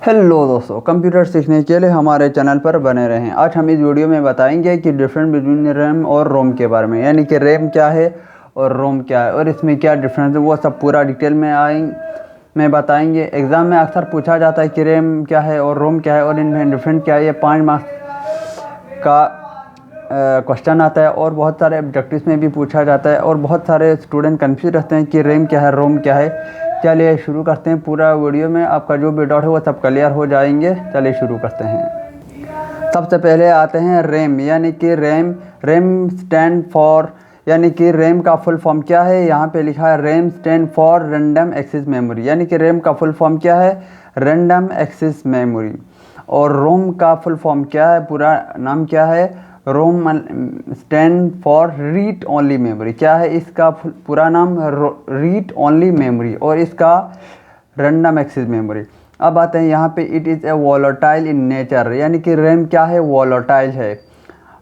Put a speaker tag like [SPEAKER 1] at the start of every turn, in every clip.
[SPEAKER 1] Hello दोस्तों, computer सीखने के लिए हमारे चैनल पर बने रहें। आज हम इस वीडियो में बताएंगे कि डिफरेंस बिटवीन रैम और रोम के बारे में, यानी कि रैम क्या है और रोम क्या है और इसमें क्या डिफरेंस है, वो सब पूरा डिटेल में बताएंगे। एग्ज़ाम में अक्सर पूछा जाता है कि रैम क्या है और रोम क्या है और इनमें डिफरेंस क्या है। ये 5 मार्क्स का क्वेश्चन आता है और बहुत सारे ऑब्जेक्टिव्स में भी पूछा जाता है और बहुत सारे स्टूडेंट कंफ्यूज रहते हैं कि रैम क्या है, रोम क्या है। चलिए शुरू करते हैं। पूरा वीडियो में आपका जो भी डाउट है वो सब क्लियर हो जाएंगे। चलिए शुरू करते हैं। सबसे पहले आते हैं रैम, यानी कि रैम स्टैंड फॉर, यानी कि रैम का फुल फॉर्म क्या है। यहाँ पे लिखा है RAM stand for random access memory, यानी कि रैम का फुल फॉर्म क्या है, रैंडम एक्सेस मेमोरी। और रोम का फुल फॉर्म क्या है, पूरा नाम क्या है, रोम stand for read only memory. क्या है इसका पूरा नाम, रीड ओनली मेमोरी, और इसका रैंडम एक्सेस मेमोरी। अब आते हैं यहाँ पे, it is a volatile in nature, यानी कि रैम क्या है, वॉलेटाइल है।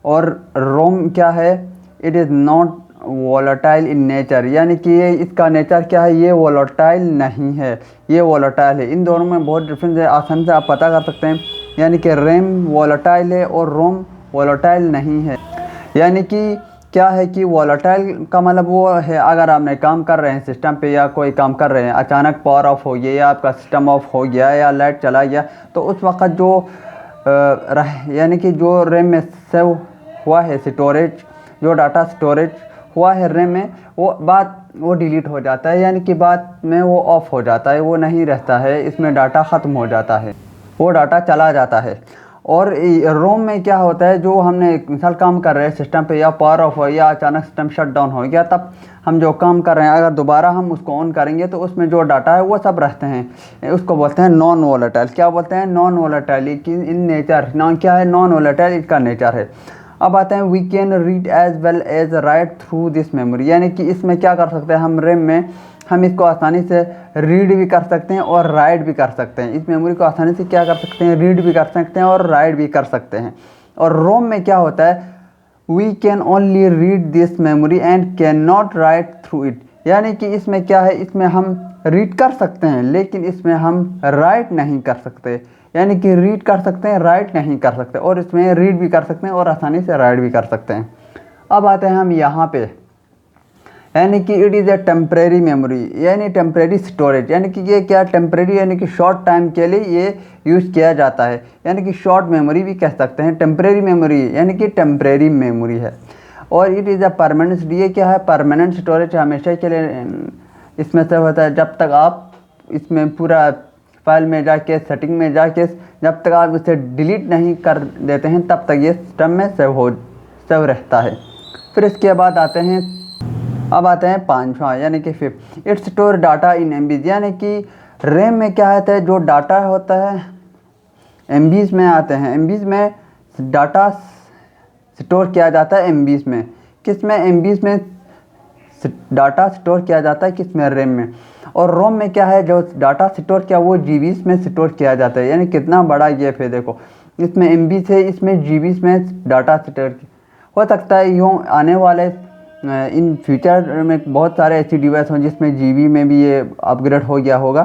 [SPEAKER 1] और रोम क्या है, it is not volatile in nature, यानी कि ये इसका नेचर क्या है, ये वॉलेटाइल नहीं है, ये वॉलेटाइल है। इन दोनों में बहुत डिफरेंस है, आसानी से आप पता कर सकते हैं। यानी कि रैम वॉलेटाइल है और रोम वॉलेटाइल नहीं है। यानी कि क्या है कि वॉलेटाइल का मतलब वो है, अगर आपने काम कर रहे हैं सिस्टम पे या कोई काम कर रहे हैं, अचानक पावर ऑफ हो गया या आपका सिस्टम ऑफ हो गया या लाइट चला गया, तो उस वक्त जो यानी कि जो रैम में सेव हुआ है स्टोरेज, जो डाटा स्टोरेज हुआ है रैम में, वो डिलीट हो जाता है, यानी कि बाद में वो ऑफ हो जाता है, वो नहीं रहता है, इसमें डाटा ख़त्म हो जाता है, वो डाटा चला जाता है। और रोम में क्या होता है, जो हमने मिसाल काम कर रहे हैं सिस्टम पे, या पावर ऑफ हो या अचानक सिस्टम शट डाउन हो गया, तब हम जो काम कर रहे हैं अगर दोबारा हम उसको ऑन करेंगे तो उसमें जो डाटा है वो सब रहते हैं। उसको बोलते हैं नॉन वोलेटाइल। क्या बोलते हैं, नॉन वोलेटाइल। कि इन नेचर नॉन क्या है, नॉन वोलेटाइल इसका नेचर है। अब आते हैं, we can read as well as write through this memory, यानी कि इसमें क्या कर सकते हैं हम, रैम में हम इसको आसानी से रीड भी कर सकते हैं और राइट भी कर सकते हैं। इस मेमोरी को आसानी से क्या कर सकते हैं, रीड भी कर सकते हैं और राइट भी कर सकते हैं। और रोम में क्या होता है, we can only read this memory and can not write through it, यानी कि इसमें क्या है, इसमें हम रीड कर सकते हैं लेकिन इसमें हम राइट नहीं कर सकते। यानी कि रीड कर सकते हैं, राइट नहीं कर सकते, और इसमें रीड भी कर सकते हैं और आसानी से राइट भी कर सकते हैं। अब आते हैं हम यहाँ पे, यानी कि it is a temporary memory, यानी टेम्परेरी स्टोरेज, यानी कि ये क्या टेम्परेरी, यानी कि शॉर्ट टाइम के लिए ये यूज़ किया जाता है, यानी कि शॉर्ट मेमोरी भी कह सकते हैं। टेम्परेरी मेमोरी यानी कि टेम्परेरी मेमोरी है। और इट इज़ अ परमानेंट, ये क्या है, परमानेंट स्टोरेज, हमेशा के लिए इसमें से होता है। जब तक आप इसमें पूरा फाइल में जाके, सेटिंग में जाके, जब तक आप इसे डिलीट नहीं कर देते हैं तब तक ये सिस्टम में सेव रहता है। फिर इसके बाद आते हैं, अब आते हैं पाँचवा, यानी कि fifth, it's store data in MBs, यानी कि रैम में क्या होता है, जो डाटा होता है एमबीज में आते हैं। एमबीज में डाटा स्टोर किया जाता है, एमबीज में। किस में, एमबीज में डाटा स्टोर किया जाता है, किस में, रैम में। और रोम में क्या है, जो डाटा स्टोर किया वो जीबीज में स्टोर किया जाता है। यानी कितना बड़ा गैप है, देखो इसमें एमबीज है, इसमें जीबीज में डाटा स्टोर हो सकता है। यूँ आने वाले इन फ्यूचर में बहुत सारे ऐसी डिवाइस हों जिसमें जीबी में भी ये अपग्रेड हो गया होगा।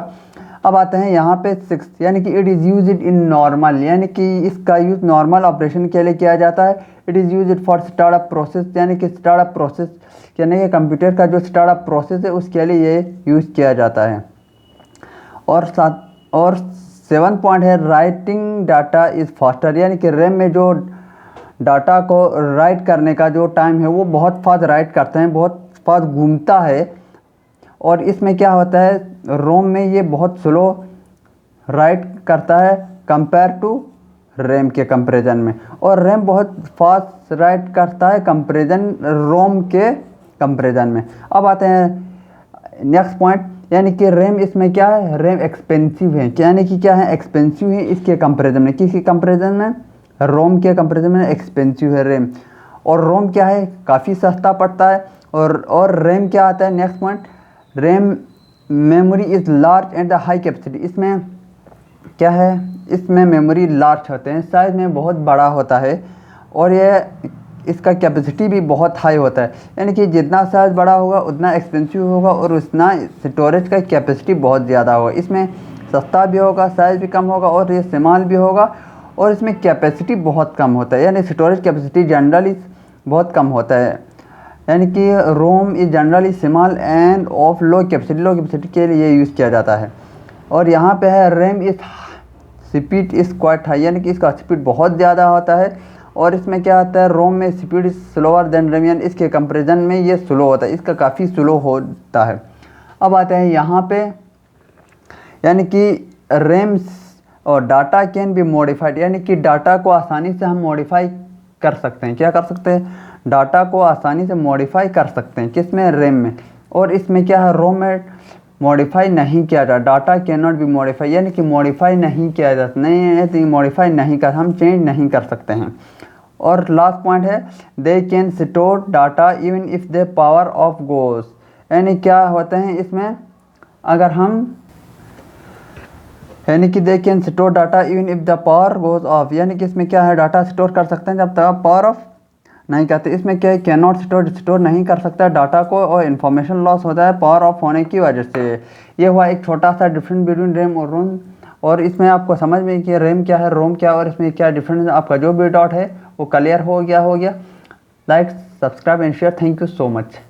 [SPEAKER 1] अब आते हैं यहाँ पे सिक्स, यानी कि it is use it in normal, यानी कि इसका यूज़ नॉर्मल ऑपरेशन के लिए किया जाता है। It is use it for startup process, यानी कि स्टार्टअप प्रोसेस, यानी कि कंप्यूटर का जो स्टार्टअप प्रोसेस है उसके लिए ये यूज़ किया जाता है। और 7 पॉइंट है, राइटिंग डाटा इज़ फास्टर, यानी कि रैम में जो डाटा को राइट करने का जो टाइम है वो बहुत फास्ट राइट करते हैं, बहुत फास्ट घूमता है। और इसमें क्या होता है, रोम में ये बहुत स्लो राइट करता है कंपेयर टू रैम के कंपैरिजन में। और रैम बहुत फास्ट राइट करता है कंपैरिजन रोम के कंपैरिजन में। अब आते हैं नेक्स्ट पॉइंट, यानी कि रैम इसमें क्या है, रैम एक्सपेंसिव है, यानी कि क्या है, एक्सपेंसिव है इसके कंपैरिजन में। किसके कंपैरिजन में, रोम के कंपैरिजन में एक्सपेंसिव है रैम। और रोम क्या है, काफ़ी सस्ता पड़ता है। और रैम क्या आता है, next point, RAM memory is large and high capacity, इसमें क्या है, इसमें मेमोरी लार्ज होते हैं, साइज़ में बहुत बड़ा होता है, और ये इसका कैपेसिटी भी बहुत हाई होता है। यानी कि जितना साइज़ बड़ा होगा उतना एक्सपेंसिव होगा और उतना स्टोरेज का कैपेसिटी बहुत ज़्यादा होगा। इसमें सस्ता भी होगा, साइज़ भी कम होगा और ये स्मॉल भी होगा। और इसमें कैपेसिटी बहुत कम होता है, यानी स्टोरेज कैपेसिटी जनरली बहुत कम होता है। यानी कि ROM is generally small and of low capacity के लिए यूज़ किया जाता है। और यहाँ पे है रैम इस स्पीड इज़ क्वाइट हाई, यानी कि इसका स्पीड बहुत ज़्यादा होता है। और इसमें क्या आता है, रोम में स्पीड स्लोअर देन रैम, यानी इसके कंपैरिजन में ये स्लो होता है, इसका काफ़ी स्लो होता है। अब आते हैं यहाँ पे, यानी कि रैम और डाटा कैन बी मॉडिफाइड, यानी कि डाटा को आसानी से हम मॉडिफाई कर सकते हैं। क्या कर सकते हैं, डाटा को आसानी से मॉडिफाई कर सकते हैं, किसमें, रैम में। और इसमें क्या है, रोम में मॉडिफाई नहीं किया जाता, data can not be modify, यानी कि मॉडिफाई नहीं किया जाता, नहीं है तो मॉडिफाई नहीं कर, हम चेंज नहीं कर सकते हैं। और लास्ट पॉइंट है, they can store data even if the power of goes, यानी क्या होते हैं इसमें, अगर हम, यानी कि they can store data even if the power goes off, यानी कि इसमें क्या है, डाटा स्टोर कर सकते हैं जब तक पावर ऑफ नहीं करते। इसमें क्या है, कैन नॉट स्टोर नहीं कर सकता डाटा को, और इन्फॉर्मेशन लॉस होता है पावर ऑफ होने की वजह से। ये हुआ एक छोटा सा डिफरेंस बिटवीन रैम और रोम। और इसमें आपको समझ में कि रैम क्या है, रोम क्या है, और इसमें क्या डिफरेंस है, आपका जो भी डाउट है वो क्लियर हो गया। Like, subscribe and share. Thank you so much.